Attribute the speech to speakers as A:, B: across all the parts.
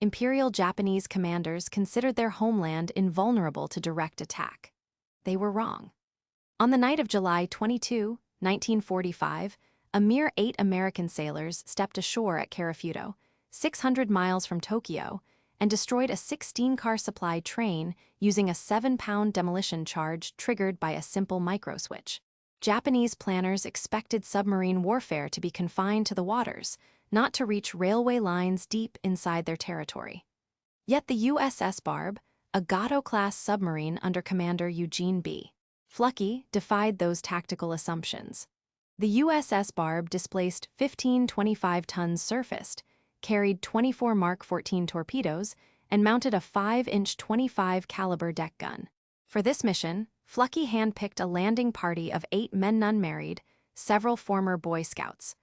A: Imperial Japanese commanders considered their homeland invulnerable to direct attack. They were wrong. On the night of July 22, 1945, a mere 8 American sailors stepped ashore at Karafuto, 600 miles from Tokyo, and destroyed a 16-car supply train using a 7-pound demolition charge triggered by a simple microswitch. Japanese planners expected submarine warfare to be confined to the waters, not to reach railway lines deep inside their territory. Yet the USS Barb, a Gato-class submarine under Commander Eugene B. Fluckey, defied those tactical assumptions. The USS Barb displaced 15 25-tons surfaced, carried 24 Mark 14 torpedoes, and mounted a 5-inch 25-caliber deck gun. For this mission, Fluckey handpicked a landing party of 8 men none married, several former Boy Scouts,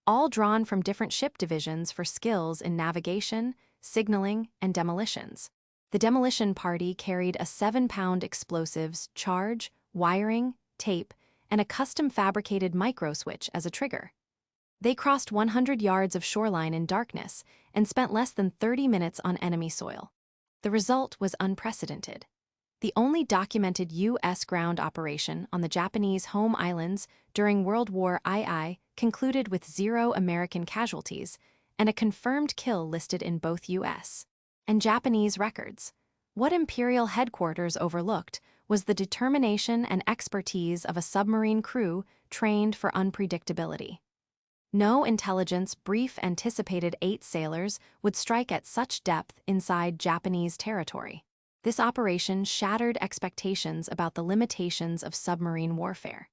A: all drawn from different ship divisions for skills in navigation, signaling, and demolitions. The demolition party carried a 7-pound explosives, charge, wiring, tape, and a custom-fabricated microswitch as a trigger. They crossed 100 yards of shoreline in darkness and spent less than 30 minutes on enemy soil. The result was unprecedented. The only documented U.S. ground operation on the Japanese home islands during World War II concluded with 0 American casualties and a confirmed kill listed in both U.S. and Japanese records. What Imperial headquarters overlooked was the determination and expertise of a submarine crew trained for unpredictability. No intelligence brief anticipated 8 sailors would strike at such depth inside Japanese territory. This operation shattered expectations about the limitations of submarine warfare.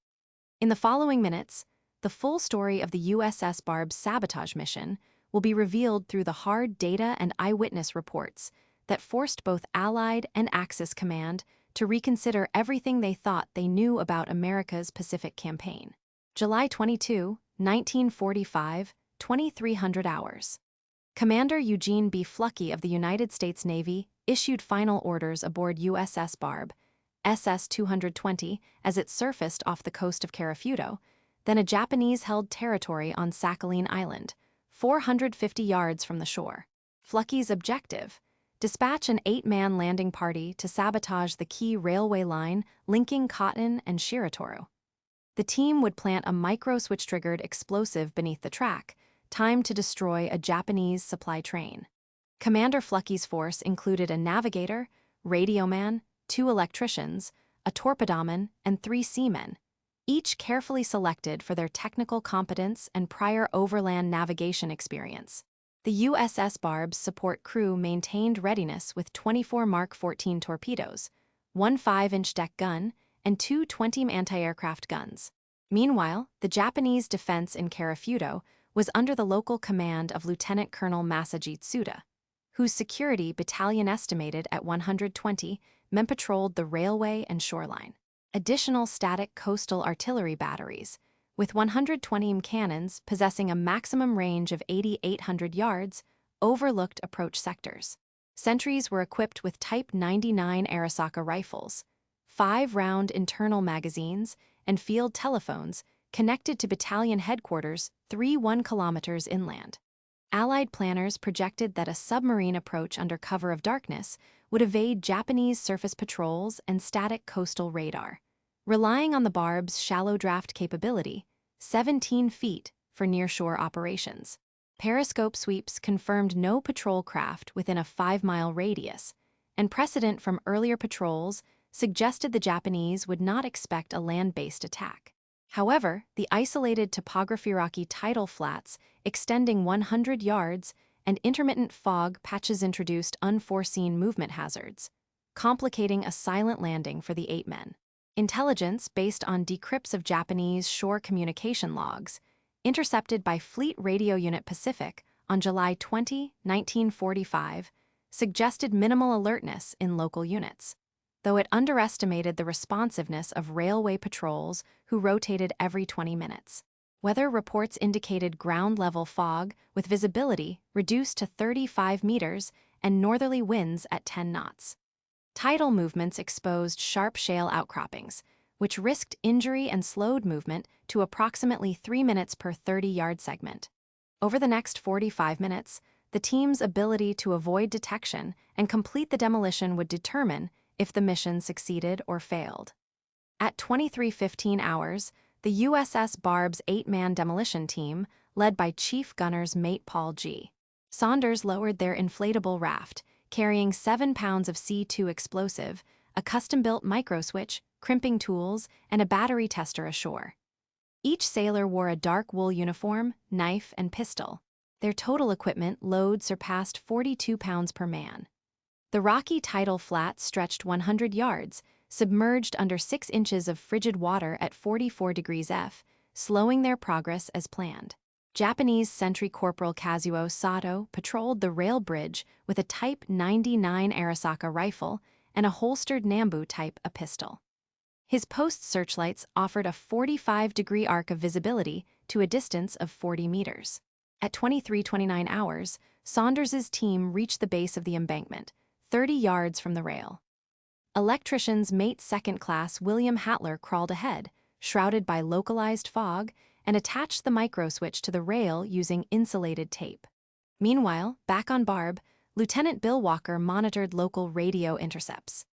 A: In the following minutes, the full story of the USS Barb's sabotage mission will be revealed through the hard data and eyewitness reports that forced both Allied and Axis command to reconsider everything they thought they knew about America's Pacific campaign. July 22, 1945, 2300 hours. Commander Eugene B. Fluckey of the United States Navy issued final orders aboard USS Barb, SS-220, as it surfaced off the coast of Karafuto, then a Japanese-held territory on Sakhalin Island, 450 yards from the shore. Fluckey's objective: dispatch an 8-man landing party to sabotage the key railway line linking Cotton and Shiratori. The team would plant a micro-switch-triggered explosive beneath the track, timed to destroy a Japanese supply train. Commander Fluckey's force included a navigator, radioman, 2 electricians, a torpedoman, and 3 seamen, each carefully selected for their technical competence and prior overland navigation experience. The USS Barb's support crew maintained readiness with 24 Mark 14 torpedoes, 1 5-inch deck gun, and 2 20 anti-aircraft guns. Meanwhile, the Japanese defense in Karafuto was under the local command of Lieutenant Colonel Masaji Tsuda, whose security battalion estimated at 120 men patrolled the railway and shoreline. Additional static coastal artillery batteries, with 120 cannons possessing a maximum range of 8,800 yards, overlooked approach sectors. Sentries were equipped with Type 99 Arisaka rifles, 5-round internal magazines, and field telephones connected to battalion headquarters 1 kilometers inland. Allied planners projected that a submarine approach under cover of darkness would evade Japanese surface patrols and static coastal radar, relying on the Barb's shallow draft capability, 17 feet, for nearshore operations. Periscope sweeps confirmed no patrol craft within a 5-mile radius, and precedent from earlier patrols suggested the Japanese would not expect a land-based attack. However, the isolated topography-rocky tidal flats extending 100 yards and intermittent fog patches introduced unforeseen movement hazards, complicating a silent landing for the 8 men. Intelligence based on decrypts of Japanese shore communication logs, intercepted by Fleet Radio Unit Pacific on July 20, 1945, suggested minimal alertness in local units, though it underestimated the responsiveness of railway patrols who rotated every 20 minutes. Weather reports indicated ground-level fog with visibility reduced to 35 meters and northerly winds at 10 knots. Tidal movements exposed sharp shale outcroppings, which risked injury and slowed movement to approximately 3 minutes per 30-yard segment. Over the next 45 minutes, the team's ability to avoid detection and complete the demolition would determine if the mission succeeded or failed. At 23:15 hours, the USS Barb's 8-man demolition team, led by Chief Gunner's mate Paul G. Saunders, lowered their inflatable raft, carrying 7 pounds of C2 explosive, a custom-built microswitch, crimping tools, and a battery tester ashore. Each sailor wore a dark wool uniform, knife, and pistol. Their total equipment load surpassed 42 pounds per man. The rocky tidal flat stretched 100 yards, submerged under 6 inches of frigid water at 44 degrees F, slowing their progress as planned. Japanese Sentry Corporal Kazuo Sato patrolled the rail bridge with a Type 99 Arisaka rifle and a holstered Nambu Type A pistol. His post searchlights offered a 45-degree arc of visibility to a distance of 40 meters. At 23:29 hours, Saunders's team reached the base of the embankment, 30 yards from the rail. Electrician's mate second class William Hattler crawled ahead, shrouded by localized fog, and attached the microswitch to the rail using insulated tape. Meanwhile, back on Barb, Lieutenant Bill Walker monitored local radio intercepts.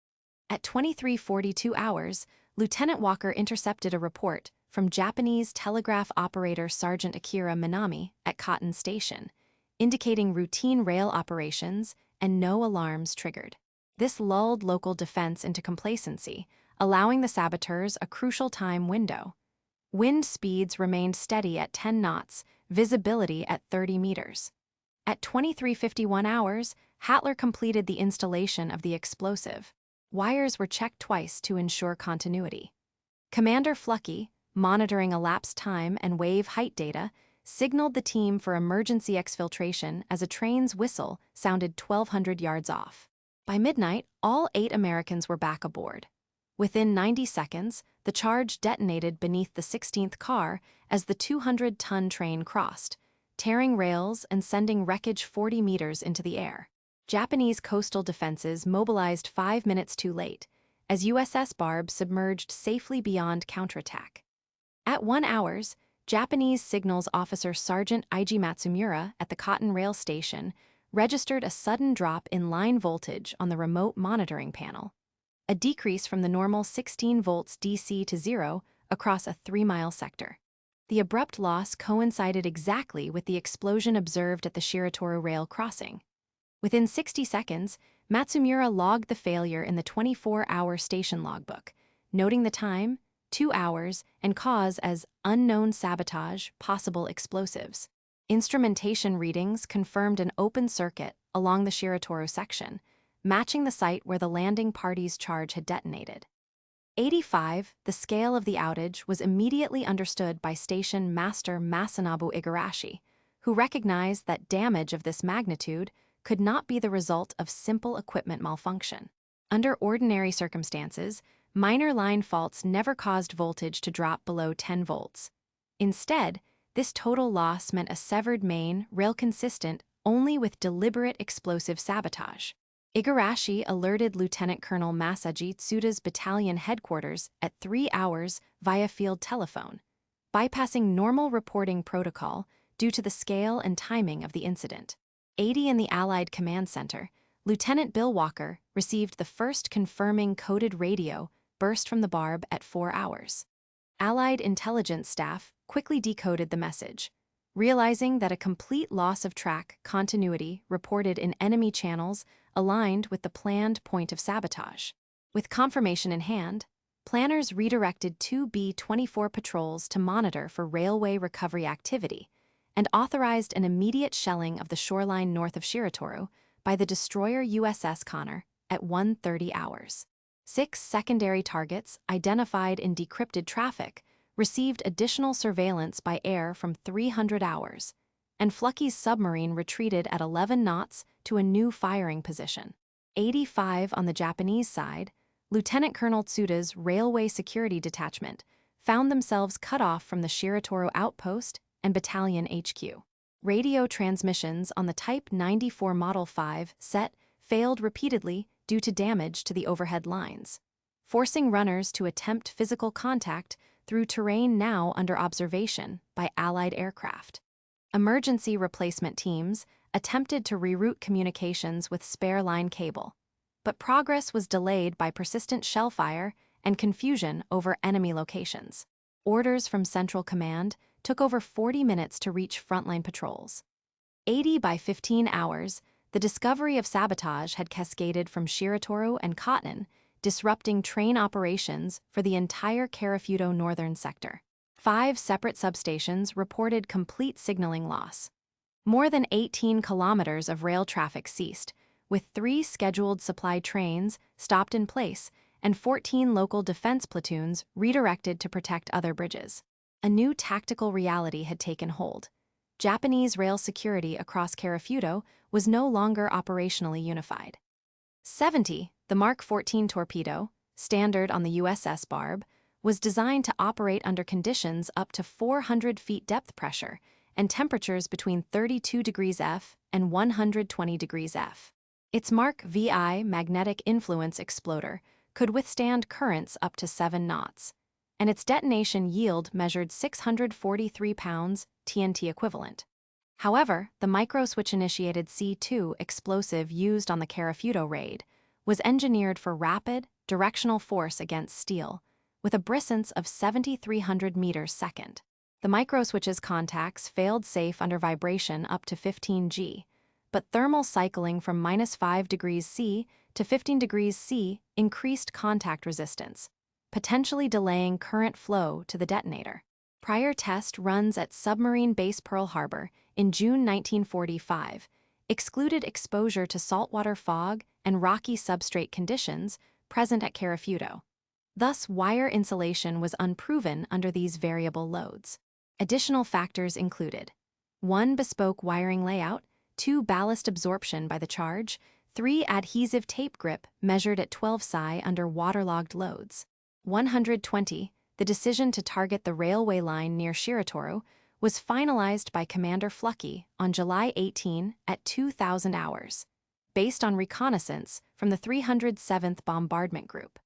A: At 23:42 hours, Lieutenant Walker intercepted a report from Japanese telegraph operator Sergeant Akira Minami at Cotton Station, indicating routine rail operations and no alarms triggered. This lulled local defense into complacency, allowing the saboteurs a crucial time window. Wind speeds remained steady at 10 knots, visibility at 30 meters. At 23:51 hours, Hattler completed the installation of the explosive. Wires were checked twice to ensure continuity. Commander Fluckey, monitoring elapsed time and wave height data, signaled the team for emergency exfiltration as a train's whistle sounded 1,200 yards off. By midnight, all 8 Americans were back aboard. Within 90 seconds, the charge detonated beneath the 16th car as the 200-ton train crossed, tearing rails and sending wreckage 40 meters into the air. Japanese coastal defenses mobilized 5 minutes too late, as USS Barb submerged safely beyond counterattack. At 1 hours, Japanese Signals Officer Sergeant Eiji Matsumura at the Cotton Rail Station registered a sudden drop in line voltage on the remote monitoring panel, a decrease from the normal 16 volts DC to 0 across a 3-mile sector. The abrupt loss coincided exactly with the explosion observed at the Shiratoru rail crossing. Within 60 seconds, Matsumura logged the failure in the 24-hour station logbook, noting the time, 2 hours, and cause as unknown sabotage, possible explosives. Instrumentation readings confirmed an open circuit along the Shiratoru section, matching the site where the landing party's charge had detonated. 85, the scale of the outage was immediately understood by Station Master Masanobu Igarashi, who recognized that damage of this magnitude could not be the result of simple equipment malfunction. Under ordinary circumstances, minor line faults never caused voltage to drop below 10 volts. Instead, this total loss meant a severed main, rail consistent only with deliberate explosive sabotage. Igarashi alerted Lieutenant Colonel Masaji Tsuda's battalion headquarters at 3 hours via field telephone, bypassing normal reporting protocol due to the scale and timing of the incident. 80 in the Allied Command Center, Lieutenant Bill Walker received the first confirming coded radio burst from the Barb at 4 hours. Allied intelligence staff quickly decoded the message, realizing that a complete loss of track continuity reported in enemy channels aligned with the planned point of sabotage. With confirmation in hand, planners redirected 2 B-24 patrols to monitor for railway recovery activity and authorized an immediate shelling of the shoreline north of Shiratoru by the destroyer USS Connor at 1:30 hours. 6 secondary targets identified in decrypted traffic received additional surveillance by air from 300 hours, and Fluckey's submarine retreated at 11 knots to a new firing position. 85 on the Japanese side, Lieutenant Colonel Tsuda's Railway Security Detachment found themselves cut off from the Shiratoru outpost and Battalion HQ. Radio transmissions on the Type 94 Model 5 set failed repeatedly due to damage to the overhead lines, forcing runners to attempt physical contact through terrain now under observation by Allied aircraft. Emergency replacement teams, attempted to reroute communications with spare line cable. But progress was delayed by persistent shell fire and confusion over enemy locations. Orders from Central Command took over 40 minutes to reach frontline patrols. 80 by 15 hours, the discovery of sabotage had cascaded from Shiratoru and Cotton, disrupting train operations for the entire Karafuto northern sector. 5 separate substations reported complete signaling loss. More than 18 kilometers of rail traffic ceased, with 3 scheduled supply trains stopped in place and 14 local defense platoons redirected to protect other bridges. A new tactical reality had taken hold. Japanese rail security across Karafuto was no longer operationally unified. 70, the Mark 14 torpedo, standard on the USS Barb, was designed to operate under conditions up to 400 feet depth pressure and temperatures between 32 degrees F and 120 degrees F. Its Mark VI magnetic influence exploder could withstand currents up to 7 knots, and its detonation yield measured 643 pounds TNT equivalent. However, the microswitch-initiated C-2 explosive used on the Karafuto raid was engineered for rapid, directional force against steel, with a brisance of 7,300 meters second. The microswitch's contacts failed safe under vibration up to 15 G, but thermal cycling from -5 degrees C to 15 degrees C increased contact resistance, potentially delaying current flow to the detonator. Prior test runs at Submarine Base Pearl Harbor in June 1945 excluded exposure to saltwater fog and rocky substrate conditions present at Karafuto. Thus, wire insulation was unproven under these variable loads. Additional factors included 1 bespoke wiring layout, 2 ballast absorption by the charge, 3 adhesive tape grip measured at 12 psi under waterlogged loads. 120, the decision to target the railway line near Shiratoru was finalized by Commander Fluckey on July 18 at 2,000 hours, based on reconnaissance from the 307th Bombardment Group.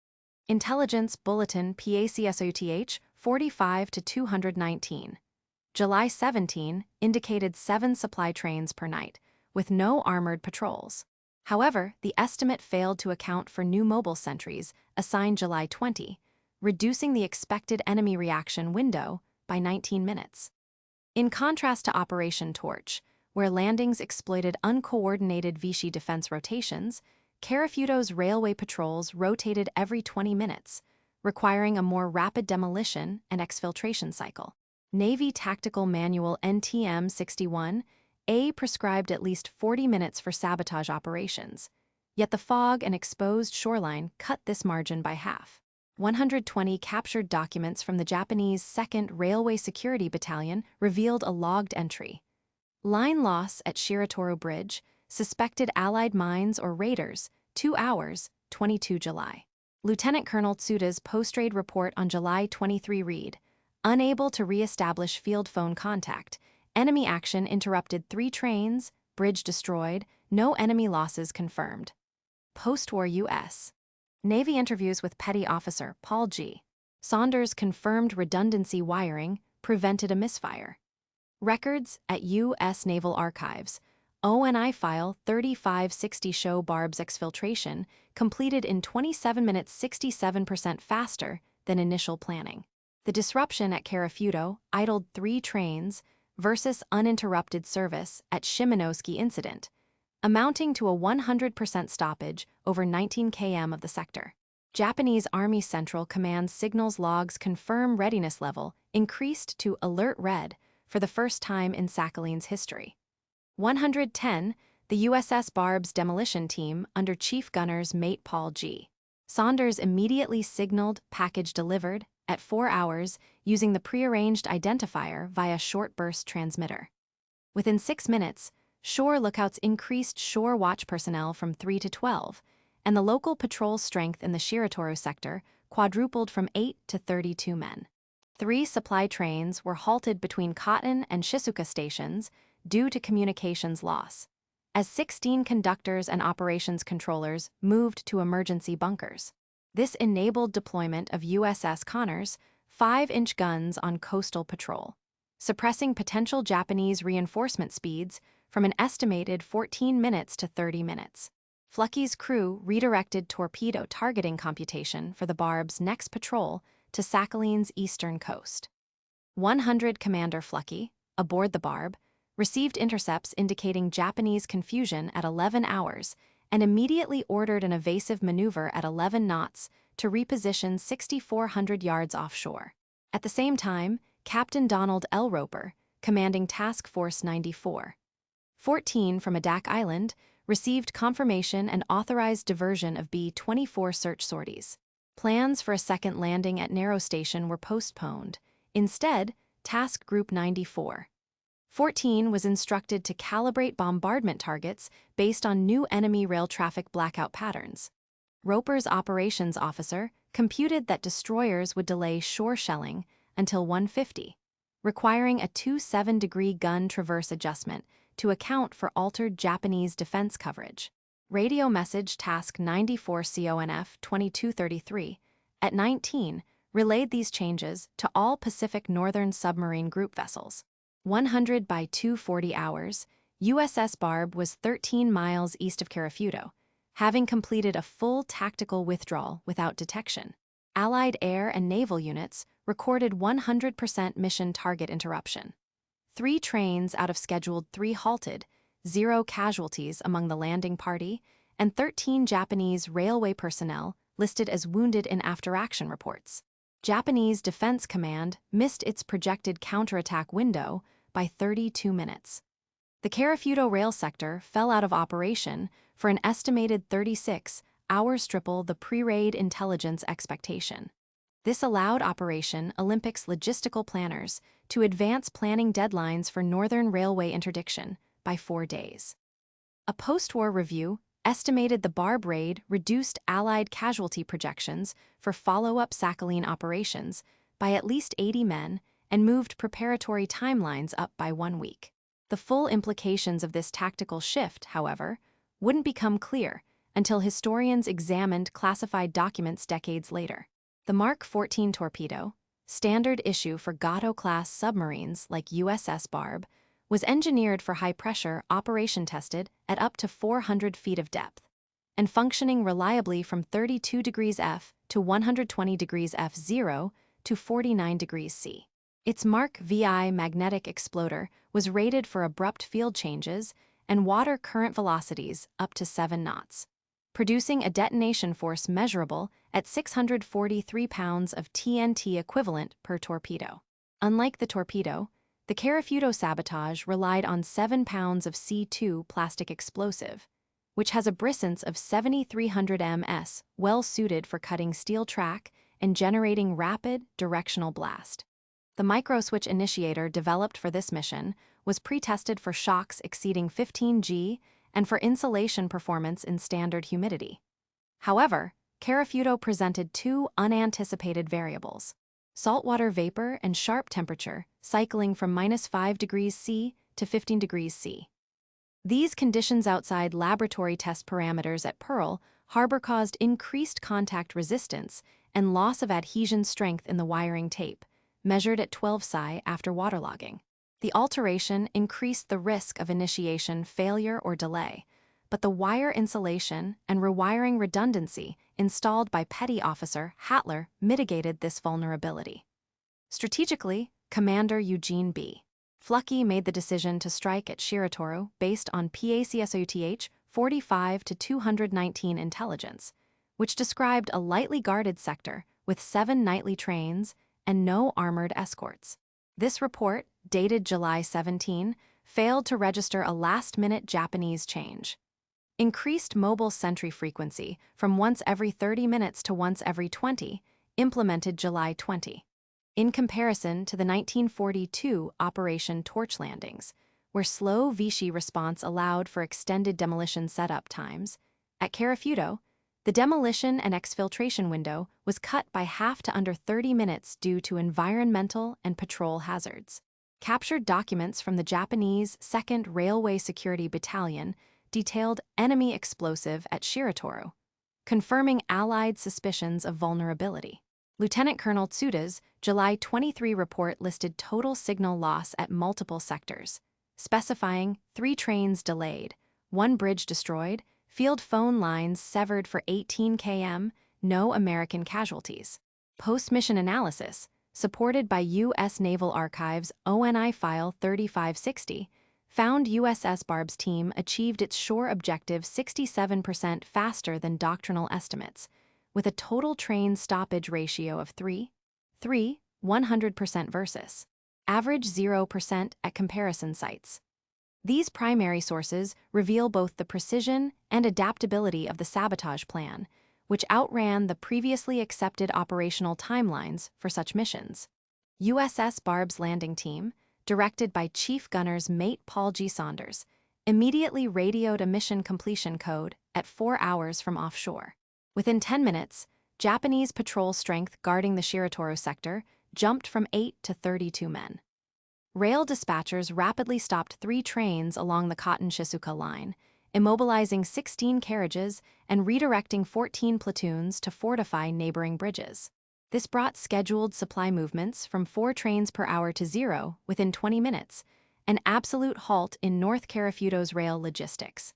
A: Intelligence Bulletin PACSOUTH 45 to 219. July 17 indicated 7 supply trains per night, with no armored patrols. However, the estimate failed to account for new mobile sentries assigned July 20, reducing the expected enemy reaction window by 19 minutes. In contrast to Operation Torch, where landings exploited uncoordinated Vichy defense rotations, Karafuto's railway patrols rotated every 20 minutes, requiring a more rapid demolition and exfiltration cycle. Navy Tactical Manual NTM 61A prescribed at least 40 minutes for sabotage operations, yet the fog and exposed shoreline cut this margin by half. 120 captured documents from the Japanese 2nd Railway Security Battalion revealed a logged entry. Line loss at Shiratoru Bridge, suspected Allied mines or raiders, 2 hours, 22 July. Lieutenant Colonel Tsuda's post-raid report on July 23 read, unable to re-establish field phone contact, enemy action interrupted 3 trains, bridge destroyed, no enemy losses confirmed. Post-war U.S. Navy interviews with Petty Officer Paul G. Saunders confirmed redundancy wiring prevented a misfire. Records at U.S. Naval Archives. ONI file 3560 show Barb's exfiltration completed in 27 minutes 67% faster than initial planning. The disruption at Karafuto idled 3 trains versus uninterrupted service at Shimonoseki incident, amounting to a 100% stoppage over 19 km of the sector. Japanese Army Central Command signals logs confirm readiness level increased to Alert Red for the first time in Sakhaline's history. 110, the USS Barb's demolition team under Chief Gunner's mate Paul G. Saunders immediately signaled package delivered at 4 hours using the prearranged identifier via short burst transmitter. Within 6 minutes, shore lookouts increased shore watch personnel from 3 to 12, and the local patrol strength in the Shiratoru sector quadrupled from 8 to 32 men. 3 supply trains were halted between Cotton and Shizuoka stations due to communications loss, as 16 conductors and operations controllers moved to emergency bunkers. This enabled deployment of USS Connor's 5-inch guns on coastal patrol, suppressing potential Japanese reinforcement speeds from an estimated 14 minutes to 30 minutes. Fluckey's crew redirected torpedo targeting computation for the Barb's next patrol to Sakhaline's eastern coast. 100 Commander Fluckey, aboard the Barb, received intercepts indicating Japanese confusion at 11 hours and immediately ordered an evasive maneuver at 11 knots to reposition 6,400 yards offshore. At the same time, Captain Donald L. Roper, commanding Task Force 94, 14 from Adak Island, received confirmation and authorized diversion of B-24 search sorties. Plans for a second landing at Narrow Station were postponed. Instead, Task Group 94, 14 was instructed to calibrate bombardment targets based on new enemy rail traffic blackout patterns. Roper's operations officer computed that destroyers would delay shore shelling until 1:50, requiring a 27-degree gun traverse adjustment to account for altered Japanese defense coverage. Radio message Task 94 CONF 2233 at 19 relayed these changes to all Pacific Northern Submarine Group vessels. 100 by 2:40 hours, USS Barb was 13 miles east of Carafudo, having completed a full tactical withdrawal without detection. Allied air and naval units recorded 100% mission target interruption. 3 trains out of scheduled 3 halted, 0 casualties among the landing party, and 13 Japanese railway personnel listed as wounded in after-action reports. Japanese Defense Command missed its projected counterattack window by 32 minutes. The Carafudo rail sector fell out of operation for an estimated 36 hours, triple the pre-raid intelligence expectation. This allowed Operation Olympic's logistical planners to advance planning deadlines for Northern Railway interdiction by 4 days. A post-war review estimated the Barb raid reduced Allied casualty projections for follow-up Sakhalin operations by at least 80 men and moved preparatory timelines up by 1 week. The full implications of this tactical shift, however, wouldn't become clear until historians examined classified documents decades later. The Mark 14 torpedo, standard issue for Gato-class submarines like USS Barb, was engineered for high-pressure operation tested at up to 400 feet of depth, and functioning reliably from 32 degrees F to 120 degrees F0 to 49 degrees C. Its Mark VI magnetic exploder was rated for abrupt field changes and water current velocities up to 7 knots, producing a detonation force measurable at 643 pounds of TNT equivalent per torpedo. Unlike the torpedo, the Carafudo sabotage relied on 7 pounds of C2 plastic explosive, which has a brisance of 7,300 ms, well suited for cutting steel track and generating rapid, directional blast. The microswitch initiator developed for this mission was pre-tested for shocks exceeding 15 G and for insulation performance in standard humidity. However, Carafudo presented 2 unanticipated variables: saltwater vapor and sharp temperature cycling from -5 degrees C to 15 degrees C. These conditions outside laboratory test parameters at Pearl Harbor caused increased contact resistance and loss of adhesion strength in the wiring tape, measured at 12 psi after waterlogging. The alteration increased the risk of initiation failure or delay, but the wire insulation and rewiring redundancy installed by Petty Officer Hatler mitigated this vulnerability. Strategically, Commander Eugene B. Fluckey made the decision to strike at Shiratoru based on PACSOUTH 45 to 219 intelligence, which described a lightly guarded sector with 7 nightly trains and no armored escorts. This report, dated July 17, failed to register a last-minute Japanese change. Increased mobile sentry frequency from once every 30 minutes to once every 20, implemented July 20. In comparison to the 1942 Operation Torch landings, where slow Vichy response allowed for extended demolition setup times, at Carafudo, the demolition and exfiltration window was cut by half to under 30 minutes due to environmental and patrol hazards. Captured documents from the Japanese 2nd Railway Security Battalion detailed enemy explosive at Shiratoru, confirming Allied suspicions of vulnerability. Lieutenant Colonel Tsuda's July 23 report listed total signal loss at multiple sectors, specifying 3 trains delayed, 1 bridge destroyed, field phone lines severed for 18 km, no American casualties. Post-mission analysis, supported by U.S. Naval Archives ONI File 3560, found USS Barb's team achieved its shore objective 67% faster than doctrinal estimates, with a total train stoppage ratio of 100% versus average 0% at comparison sites. These primary sources reveal both the precision and adaptability of the sabotage plan, which outran the previously accepted operational timelines for such missions. USS Barb's landing team, directed by Chief Gunner's mate Paul G. Saunders, immediately radioed a mission completion code at 4 hours from offshore. Within 10 minutes, Japanese patrol strength guarding the Shiratoro sector jumped from 8 to 32 men. Rail dispatchers rapidly stopped 3 trains along the Cotton-Shizuoka line, immobilizing 16 carriages and redirecting 14 platoons to fortify neighboring bridges. This brought scheduled supply movements from 4 trains per hour to 0 within 20 minutes, an absolute halt in North Karafuto's rail logistics.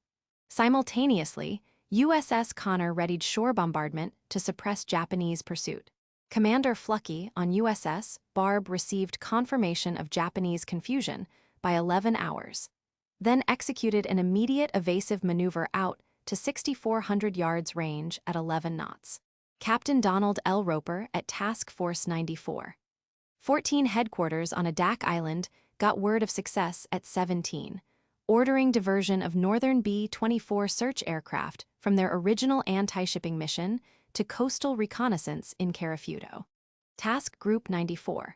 A: Simultaneously, USS Connor readied shore bombardment to suppress Japanese pursuit. Commander Fluckey on USS Barb received confirmation of Japanese confusion by 11 hours, then executed an immediate evasive maneuver out to 6,400 yards range at 11 knots. Captain Donald L. Roper at Task Force 94. 14 headquarters on Adak Island got word of success at 17, ordering diversion of Northern B-24 search aircraft from their original anti-shipping mission to coastal reconnaissance in Karafuto. Task Group 94.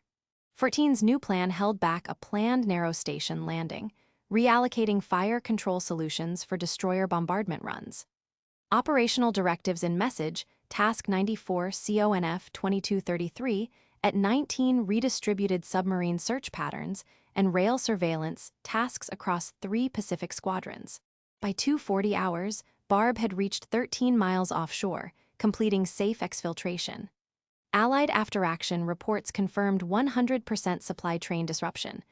A: 14's new plan held back a planned narrow station landing, reallocating fire control solutions for destroyer bombardment runs. Operational directives in message, Task 94 CONF 2233, at 19 redistributed submarine search patterns and rail surveillance tasks across 3 Pacific squadrons. By 2:40 hours, Barb had reached 13 miles offshore, completing safe exfiltration. Allied Afteraction reports confirmed 100% supply train disruption.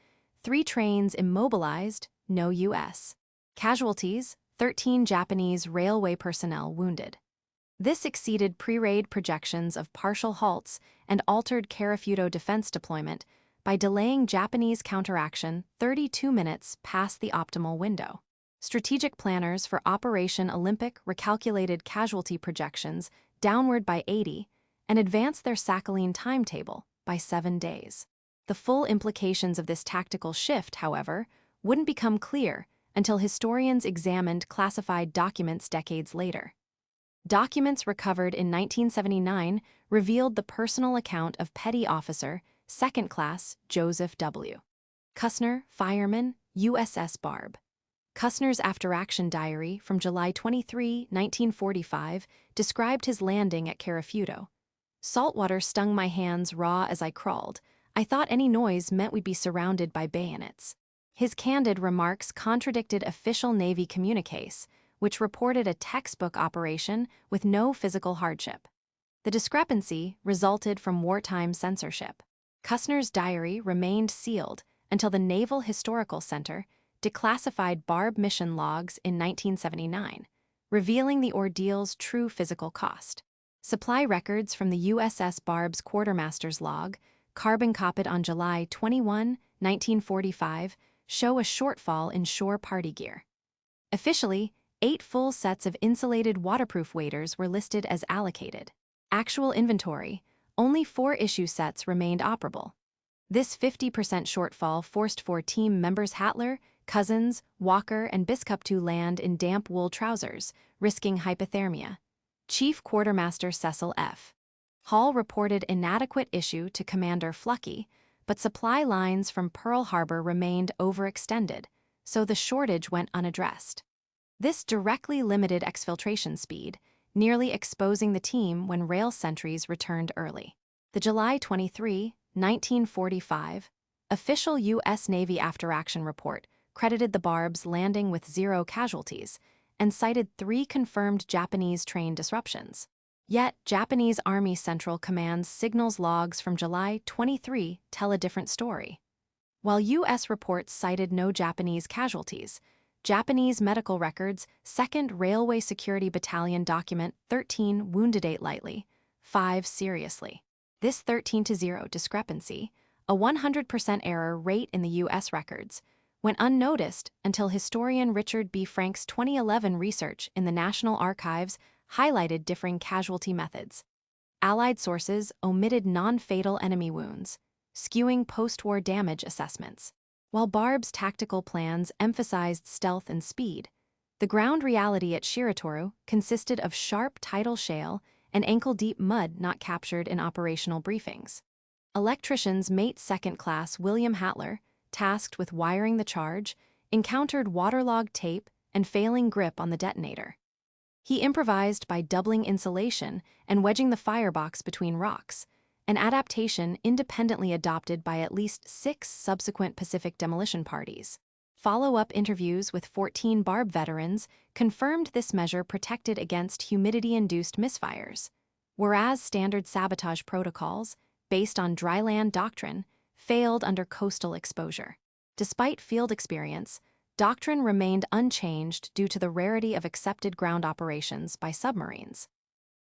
A: 3 trains immobilized, no U.S. casualties, 13 Japanese railway personnel wounded. This exceeded pre-raid projections of partial halts and altered Karafuto defense deployment by delaying Japanese counteraction 32 minutes past the optimal window. Strategic planners for Operation Olympic recalculated casualty projections downward by 80 and advanced their Sakhalin timetable by 7 days. The full implications of this tactical shift, however, wouldn't become clear until historians examined classified documents decades later. Documents recovered in 1979 revealed the personal account of Petty Officer, 2nd Class Joseph W. Kussner, fireman, USS Barb. Kussner's after-action diary from July 23, 1945, described his landing at Karafuto. "Saltwater stung my hands raw as I crawled. I thought any noise meant we'd be surrounded by bayonets." His candid remarks contradicted official Navy communiques, which reported a textbook operation with no physical hardship. The discrepancy resulted from wartime censorship. Kussner's diary remained sealed until the Naval Historical Center declassified Barb mission logs in 1979, revealing the ordeal's true physical cost. Supply records from the USS Barb's quartermaster's log, carbon-copied on July 21, 1945, show a shortfall in shore party gear. Officially, 8 full sets of insulated waterproof waders were listed as allocated. Actual inventory, only 4 issue sets remained operable. This 50% shortfall forced 4 team members Hatler, Cousins, Walker, and Biscup to land in damp wool trousers, risking hypothermia. Chief Quartermaster Cecil F. Hall reported inadequate issue to Commander Fluckey, but supply lines from Pearl Harbor remained overextended, so the shortage went unaddressed. This directly limited exfiltration speed, nearly exposing the team when rail sentries returned early. The July 23, 1945, official U.S. Navy after-action report credited the Barb's landing with 0 casualties and cited 3 confirmed Japanese train disruptions. Yet, Japanese Army Central Command's signals logs from July 23 tell a different story. While U.S. reports cited no Japanese casualties, Japanese medical records, 2nd Railway Security Battalion document 13 wounded, 8 lightly, 5 seriously. This 13-0 discrepancy, a 100% error rate in the U.S. records, went unnoticed until historian Richard B. Frank's 2011 research in the National Archives highlighted differing casualty methods. Allied sources omitted non-fatal enemy wounds, skewing post-war damage assessments. While Barb's tactical plans emphasized stealth and speed, the ground reality at Shiratoru consisted of sharp tidal shale and ankle-deep mud not captured in operational briefings. Electrician's mate 2nd Class William Hatler, tasked with wiring the charge, encountered waterlogged tape and failing grip on the detonator. He improvised by doubling insulation and wedging the firebox between rocks, an adaptation independently adopted by at least 6 subsequent Pacific demolition parties. Follow-up interviews with 14 Barb veterans confirmed this measure protected against humidity-induced misfires, whereas standard sabotage protocols, based on dryland doctrine, failed under coastal exposure. Despite field experience, doctrine remained unchanged due to the rarity of accepted ground operations by submarines.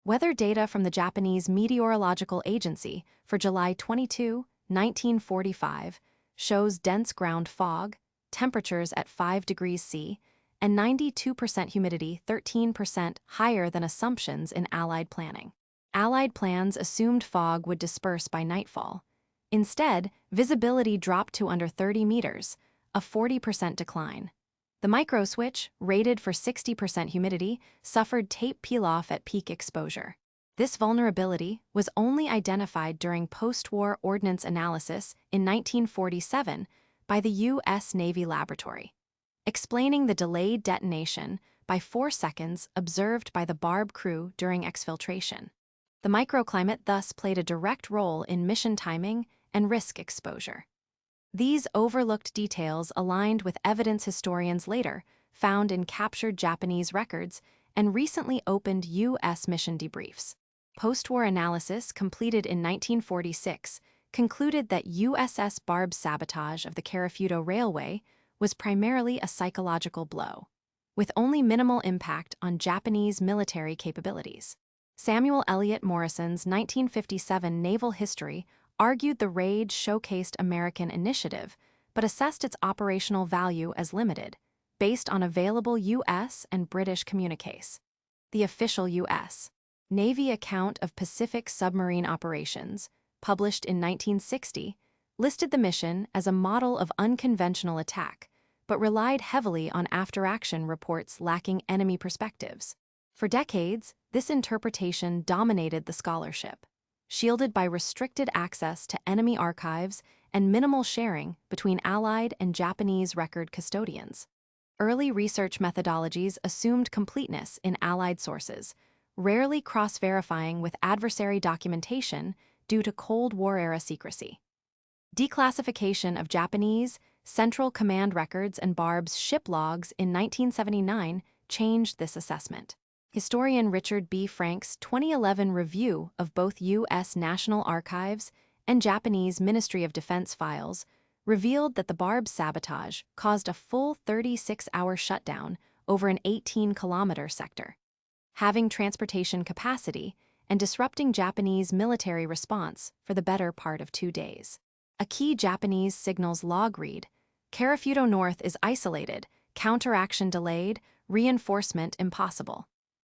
A: Weather data from the Japanese Meteorological Agency for July 22, 1945, shows dense ground fog, temperatures at 5 degrees C, and 92% humidity, 13% higher than assumptions in Allied planning. Allied plans assumed fog would disperse by nightfall. Instead, visibility dropped to under 30 meters, a 40% decline. The microswitch, rated for 60% humidity, suffered tape peel-off at peak exposure. This vulnerability was only identified during post-war ordnance analysis in 1947 by the U.S. Navy Laboratory, explaining the delayed detonation by 4 seconds observed by the Barb crew during exfiltration. The microclimate thus played a direct role in mission timing and risk exposure. These overlooked details aligned with evidence historians later found in captured Japanese records and recently opened U.S. mission debriefs. Post-war analysis completed in 1946 concluded that USS Barb's sabotage of the Karafuto Railway was primarily a psychological blow, with only minimal impact on Japanese military capabilities. Samuel Eliot Morrison's 1957 Naval History argued the raid showcased American initiative, but assessed its operational value as limited, based on available U.S. and British communiques. The official U.S. Navy account of Pacific submarine operations, published in 1960, listed the mission as a model of unconventional attack, but relied heavily on after-action reports lacking enemy perspectives. For decades, this interpretation dominated the scholarship, shielded by restricted access to enemy archives and minimal sharing between Allied and Japanese record custodians. Early research methodologies assumed completeness in Allied sources, rarely cross-verifying with adversary documentation due to Cold War-era secrecy. Declassification of Japanese Central Command records and Barb's ship logs in 1979 changed this assessment. Historian Richard B. Frank's 2011 review of both U.S. National Archives and Japanese Ministry of Defense files revealed that the Barb sabotage caused a full 36-hour shutdown over an 18-kilometer sector, having transportation capacity and disrupting Japanese military response for the better part of 2 days. A key Japanese signals log read, "Karafuto North is isolated, counteraction delayed, reinforcement impossible."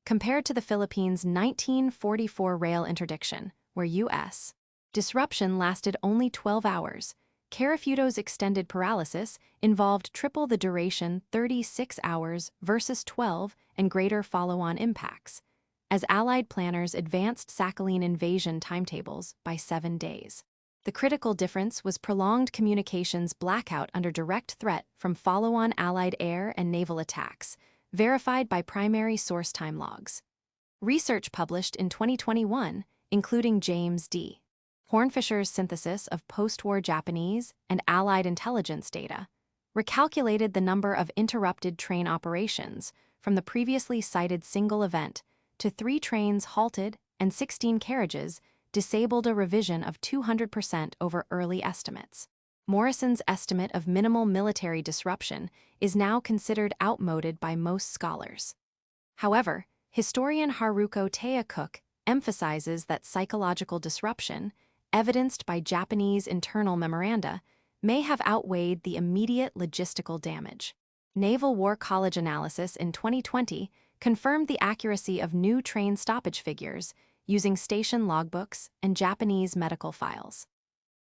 A: Compared to the Philippines' 1944 rail interdiction, where U.S. disruption lasted only 12 hours, Karafuto's extended paralysis involved triple the duration, 36 hours versus 12, and greater follow-on impacts, as Allied planners advanced Sakhalin invasion timetables by 7 days. The critical difference was prolonged communications blackout under direct threat from follow-on Allied air and naval attacks, verified by primary source time logs. Research published in 2021, including James D. Hornfischer's synthesis of post-war Japanese and Allied intelligence data, recalculated the number of interrupted train operations from the previously cited single event to 3 trains halted and 16 carriages, disabled, a revision of 200% over early estimates. Morrison's estimate of minimal military disruption is now considered outmoded by most scholars. However, historian Haruko Teya-Cook emphasizes that psychological disruption, evidenced by Japanese internal memoranda, may have outweighed the immediate logistical damage. Naval War College analysis in 2020 confirmed the accuracy of new train stoppage figures using station logbooks and Japanese medical files.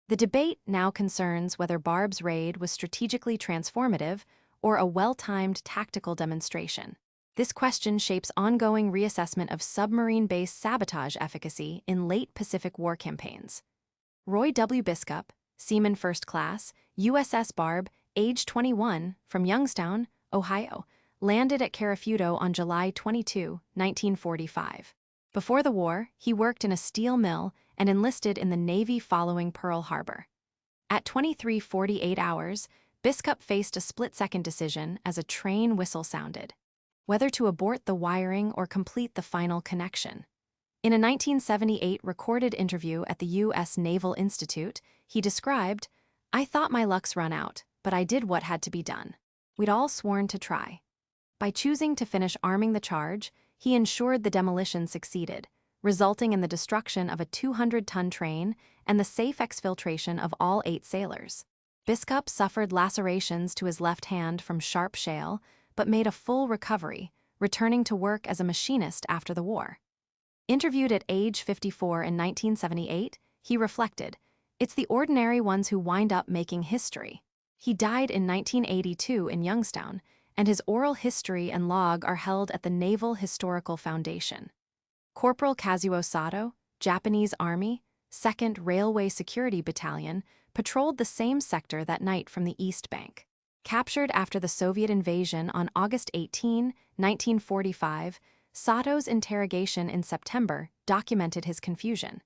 A: The debate now concerns whether Barb's raid was strategically transformative or a well-timed tactical demonstration. This question shapes ongoing reassessment of submarine-based sabotage efficacy in late Pacific War campaigns. Roy W. Biskup, Seaman First Class, USS Barb, age 21, from Youngstown, Ohio, landed at Carafudo on July 22, 1945. Before the war, he worked in a steel mill and enlisted in the Navy following Pearl Harbor. At 23:48 hours, Biskup faced a split-second decision as a train whistle sounded, whether to abort the wiring or complete the final connection. In a 1978 recorded interview at the U.S. Naval Institute, he described, "I thought my luck's run out, but I did what had to be done. We'd all sworn to try." By choosing to finish arming the charge, he ensured the demolition succeeded, resulting in the destruction of a 200-ton train and the safe exfiltration of all 8 sailors. Biskup suffered lacerations to his left hand from sharp shale, but made a full recovery, returning to work as a machinist after the war. Interviewed at age 54 in 1978, he reflected, "It's the ordinary ones who wind up making history." He died in 1982 in Youngstown, and his oral history and log are held at the Naval Historical Foundation. Corporal Kazuo Sato, Japanese Army, 2nd Railway Security Battalion, patrolled the same sector that night from the East Bank. Captured after the Soviet invasion on August 18, 1945, Sato's interrogation in September documented his confusion.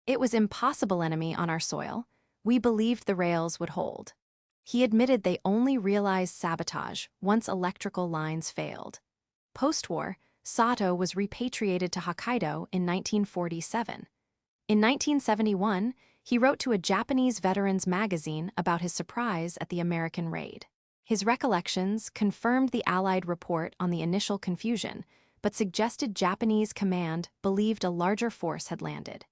A: "It was impossible, enemy on our soil. We believed the rails would hold." He admitted they only realized sabotage once electrical lines failed. Post-war, Sato was repatriated to Hokkaido in 1947. In 1971, he wrote to a Japanese veterans magazine about his surprise at the American raid. His recollections confirmed the Allied report on the initial confusion, but suggested Japanese command believed a larger force had landed.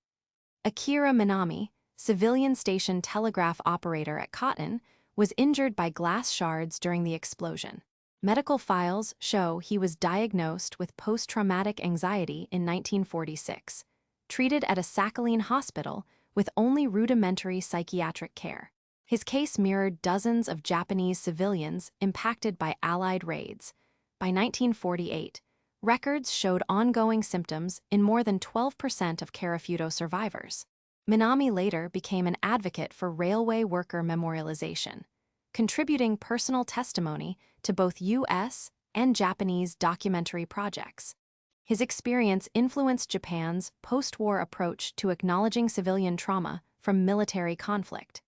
A: Akira Minami, civilian station telegraph operator at Cotton, was injured by glass shards during the explosion. Medical files show he was diagnosed with post-traumatic anxiety in 1946, treated at a Sakhalin hospital with only rudimentary psychiatric care. His case mirrored dozens of Japanese civilians impacted by Allied raids. By 1948, records showed ongoing symptoms in more than 12% of Carafudo survivors. Minami later became an advocate for railway worker memorialization, contributing personal testimony to both U.S. and Japanese documentary projects. His experience influenced Japan's post-war approach to acknowledging civilian trauma from military conflict.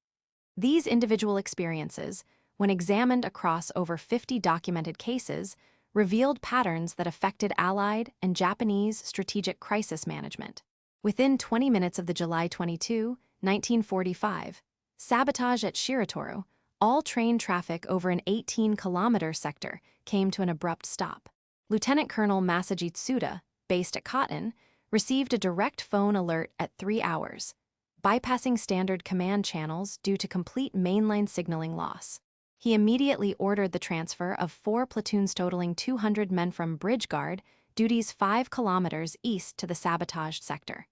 A: These individual experiences, when examined across over 50 documented cases, revealed patterns that affected Allied and Japanese strategic crisis management. Within 20 minutes of the July 22, 1945, sabotage at Shiratori, all train traffic over an 18-kilometer sector came to an abrupt stop. Lieutenant Colonel Masaji Tsuda, based at Cotton, received a direct phone alert at 3 hours, bypassing standard command channels due to complete mainline signaling loss. He immediately ordered the transfer of 4 platoons totaling 200 men from Bridge Guard duties 5 kilometers east to the sabotaged sector,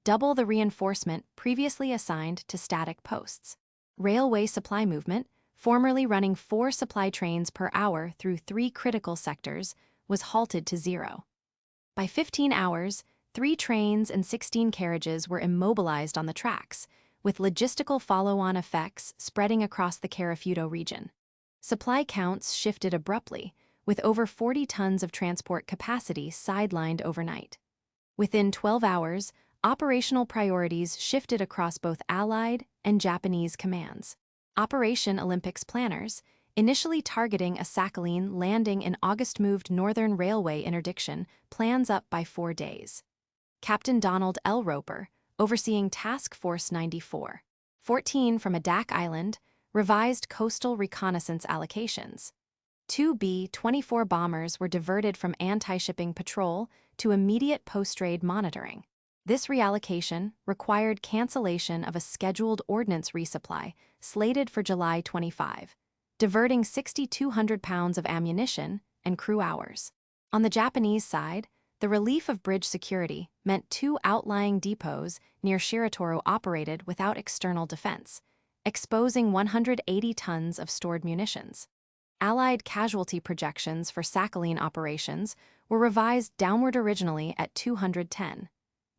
A: double the reinforcement previously assigned to static posts. Railway supply movement, formerly running 4 supply trains per hour through 3 critical sectors, was halted to 0. By 15 hours, 3 trains and 16 carriages were immobilized on the tracks, with logistical follow-on effects spreading across the Carafudo region. Supply counts shifted abruptly, with over 40 tons of transport capacity sidelined overnight. Within 12 hours, operational priorities shifted across both Allied and Japanese commands. Operation Olympics planners, initially targeting a Sakhalin landing in August, moved Northern Railway interdiction plans up by 4 days. Captain Donald L. Roper, overseeing Task Force 94, 14 from Adak Island, revised coastal reconnaissance allocations. Two B-24 bombers were diverted from anti-shipping patrol to immediate post-raid monitoring. This reallocation required cancellation of a scheduled ordnance resupply slated for July 25, diverting 6,200 pounds of ammunition and crew hours. On the Japanese side, the relief of bridge security meant two outlying depots near Shiratoro operated without external defense, exposing 180 tons of stored munitions. Allied casualty projections for Sakhalin operations were revised downward originally at 210,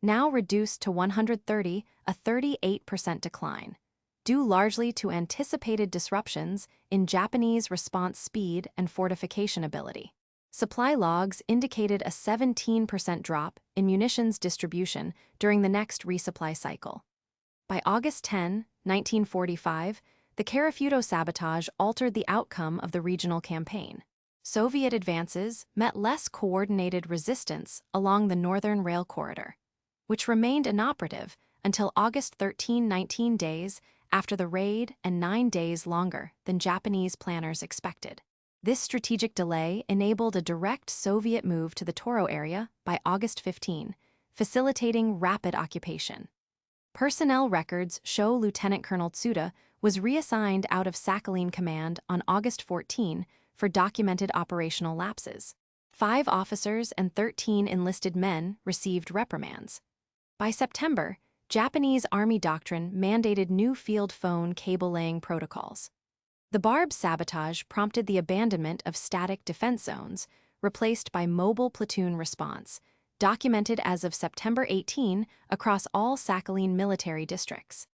A: now reduced to 130, a 38% decline, due largely to anticipated disruptions in Japanese response speed and fortification ability. Supply logs indicated a 17% drop in munitions distribution during the next resupply cycle. By August 10, 1945, the Karafuto sabotage altered the outcome of the regional campaign. Soviet advances met less coordinated resistance along the Northern Rail Corridor, which remained inoperative until August 13, 19 days after the raid and 9 days longer than Japanese planners expected. This strategic delay enabled a direct Soviet move to the Toro area by August 15, facilitating rapid occupation. Personnel records show Lieutenant Colonel Tsuda was reassigned out of Sakhalin Command on August 14 for documented operational lapses. 5 officers and 13 enlisted men received reprimands. By September, Japanese Army doctrine mandated new field phone cable-laying protocols. The Barb sabotage prompted the abandonment of static defense zones, replaced by mobile platoon response, documented as of September 18 across all Sakhalin military districts.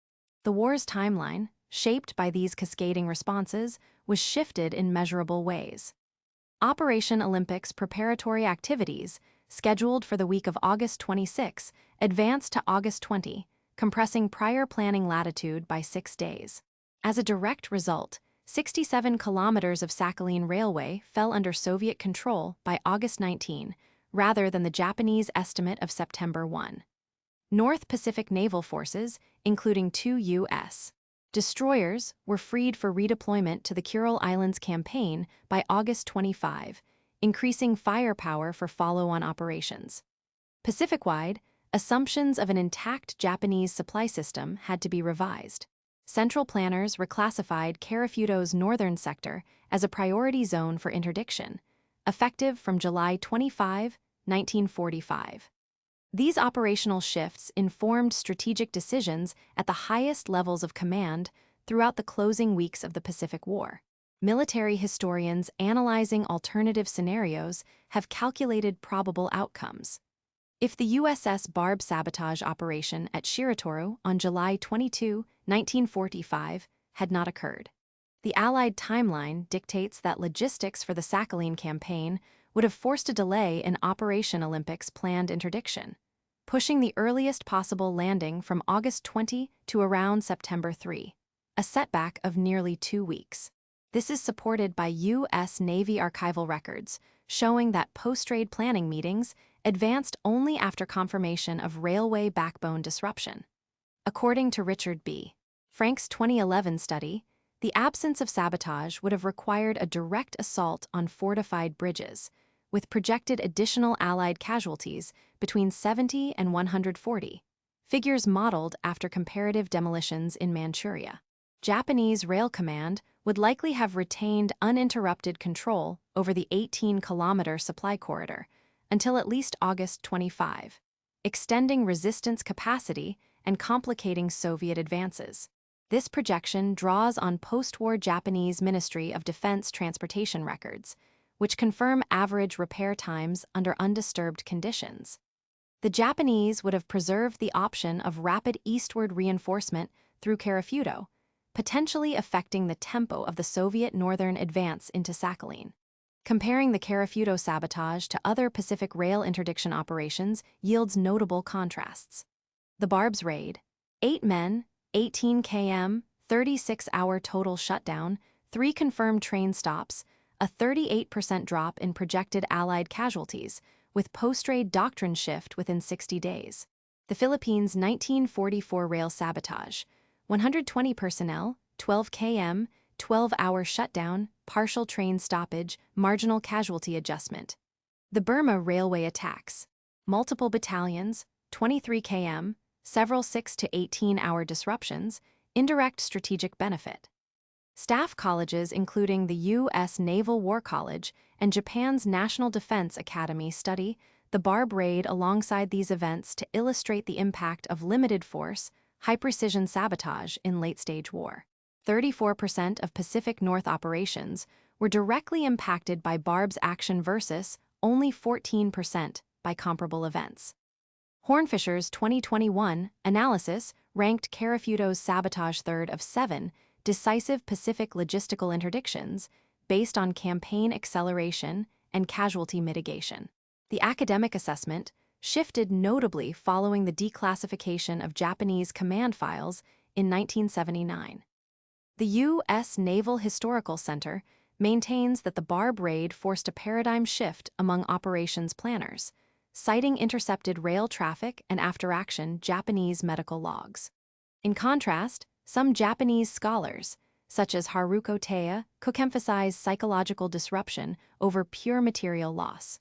A: The war's timeline, shaped by these cascading responses, was shifted in measurable ways. Operation Olympics preparatory activities, scheduled for the week of August 26, advanced to August 20, compressing prior planning latitude by 6 days. As a direct result, 67 kilometers of Sakhalin Railway fell under Soviet control by August 19, rather than the Japanese estimate of September 1. North Pacific naval forces, including 2 U.S. destroyers, were freed for redeployment to the Kuril Islands campaign by August 25, increasing firepower for follow-on operations. Pacific-wide, assumptions of an intact Japanese supply system had to be revised. Central planners reclassified Karafuto's northern sector as a priority zone for interdiction, effective from July 25, 1945. These operational shifts informed strategic decisions at the highest levels of command throughout the closing weeks of the Pacific War. Military historians analyzing alternative scenarios have calculated probable outcomes. If the USS Barb sabotage operation at Shiratoro on July 22, 1945, had not occurred, the Allied timeline dictates that logistics for the Sakhalin campaign would have forced a delay in Operation Olympics' planned interdiction, pushing the earliest possible landing from August 20 to around September 3, a setback of nearly 2 weeks. This is supported by U.S. Navy archival records, showing that post-raid planning meetings advanced only after confirmation of railway backbone disruption. According to Richard B. Frank's 2011 study, the absence of sabotage would have required a direct assault on fortified bridges, with projected additional Allied casualties between 70 and 140, figures modeled after comparative demolitions in Manchuria. Japanese Rail Command would likely have retained uninterrupted control over the 18-kilometer supply corridor until at least August 25, extending resistance capacity and complicating Soviet advances. This projection draws on post-war Japanese Ministry of Defense transportation records, which confirm average repair times under undisturbed conditions. The Japanese would have preserved the option of rapid eastward reinforcement through Karafuto, potentially affecting the tempo of the Soviet northern advance into Sakhalin. Comparing the Karafuto sabotage to other Pacific rail interdiction operations yields notable contrasts. The Barb's raid, 8 men, 18 km, 36-hour total shutdown, 3 confirmed train stops, a 38% drop in projected Allied casualties, with post-raid doctrine shift within 60 days. The Philippines' 1944 rail sabotage, 120 personnel, 12 km, 12-hour shutdown, partial train stoppage, marginal casualty adjustment. The Burma Railway attacks. Multiple battalions, 23 km, several 6 to 18-hour disruptions, indirect strategic benefit. Staff colleges including the U.S. Naval War College and Japan's National Defense Academy study the Barb raid alongside these events to illustrate the impact of limited force, high-precision sabotage in late-stage war. 34% of Pacific North operations were directly impacted by Barb's action versus only 14% by comparable events. Hornfisher's 2021 analysis ranked Karafuto's sabotage third of 7 decisive Pacific logistical interdictions based on campaign acceleration and casualty mitigation. The academic assessment shifted notably following the declassification of Japanese command files in 1979. The U.S. Naval Historical Center maintains that the Barb raid forced a paradigm shift among operations planners, citing intercepted rail traffic and after-action Japanese medical logs. In contrast, some Japanese scholars, such as Haruko Taya, emphasize psychological disruption over pure material loss.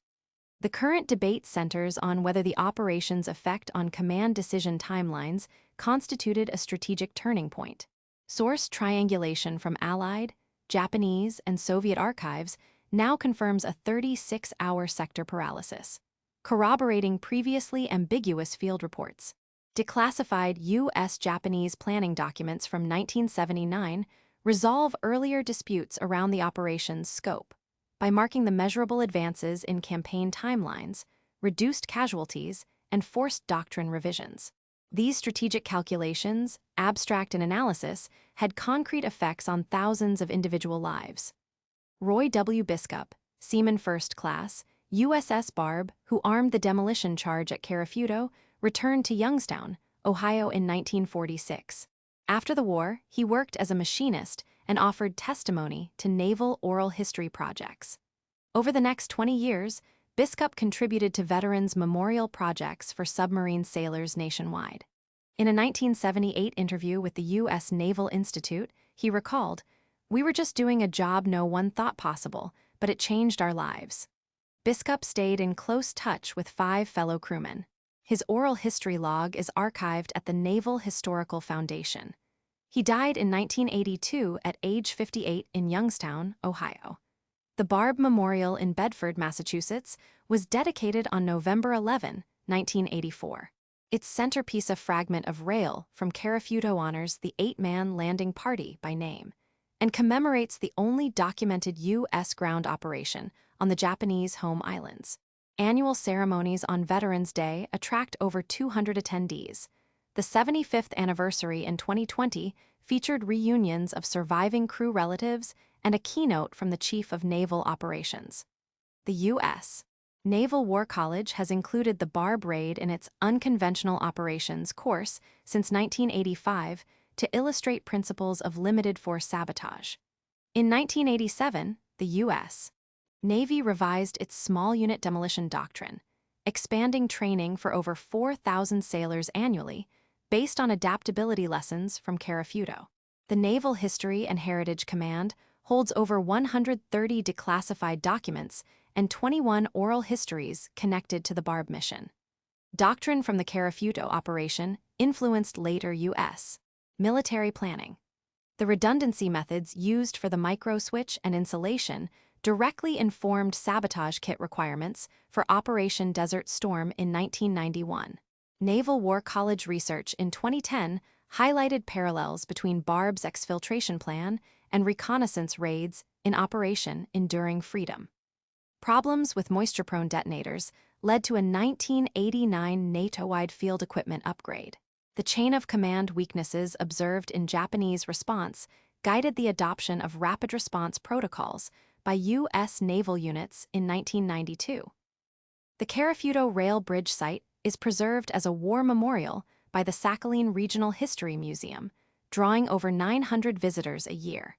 A: The current debate centers on whether the operation's effect on command decision timelines constituted a strategic turning point. Source triangulation from Allied, Japanese, and Soviet archives now confirms a 36-hour sector paralysis, corroborating previously ambiguous field reports. Declassified U.S.-Japanese planning documents from 1979 resolve earlier disputes around the operation's scope by marking the measurable advances in campaign timelines, reduced casualties, and forced doctrine revisions. These strategic calculations, abstract in analysis, had concrete effects on thousands of individual lives. Roy W. Biskup, Seaman First Class, USS Barb, who armed the demolition charge at Karafuto, returned to Youngstown, Ohio in 1946. After the war, he worked as a machinist and offered testimony to naval oral history projects. Over the next 20 years, Biskup contributed to veterans' memorial projects for submarine sailors nationwide. In a 1978 interview with the U.S. Naval Institute, he recalled, "We were just doing a job no one thought possible, but it changed our lives." Biskup stayed in close touch with 5 fellow crewmen. His oral history log is archived at the Naval Historical Foundation. He died in 1982 at age 58 in Youngstown, Ohio. The Barb Memorial in Bedford, Massachusetts, was dedicated on November 11, 1984. Its centerpiece, a fragment of rail from Karafuto, honors the 8-man landing party by name and commemorates the only documented U.S. ground operation on the Japanese home islands. Annual ceremonies on Veterans Day attract over 200 attendees. The 75th anniversary in 2020 featured reunions of surviving crew relatives and a keynote from the Chief of Naval Operations. The U.S. Naval War College has included the Barb raid in its Unconventional Operations course since 1985 to illustrate principles of limited force sabotage. In 1987, the U.S. Navy revised its small unit demolition doctrine, expanding training for over 4,000 sailors annually based on adaptability lessons from Karafuto. The Naval History and Heritage Command holds over 130 declassified documents and 21 oral histories connected to the Barb mission. Doctrine from the Karafuto operation influenced later U.S. military planning. The redundancy methods used for the microswitch and insulation directly informed sabotage kit requirements for Operation Desert Storm in 1991. Naval War College research in 2010 highlighted parallels between Barb's exfiltration plan and reconnaissance raids in Operation Enduring Freedom. Problems with moisture-prone detonators led to a 1989 NATO-wide field equipment upgrade. The chain of command weaknesses observed in Japanese response guided the adoption of rapid response protocols by U.S. naval units in 1992. The Karafuto Rail Bridge site is preserved as a war memorial by the Sakhalin Regional History Museum, drawing over 900 visitors a year.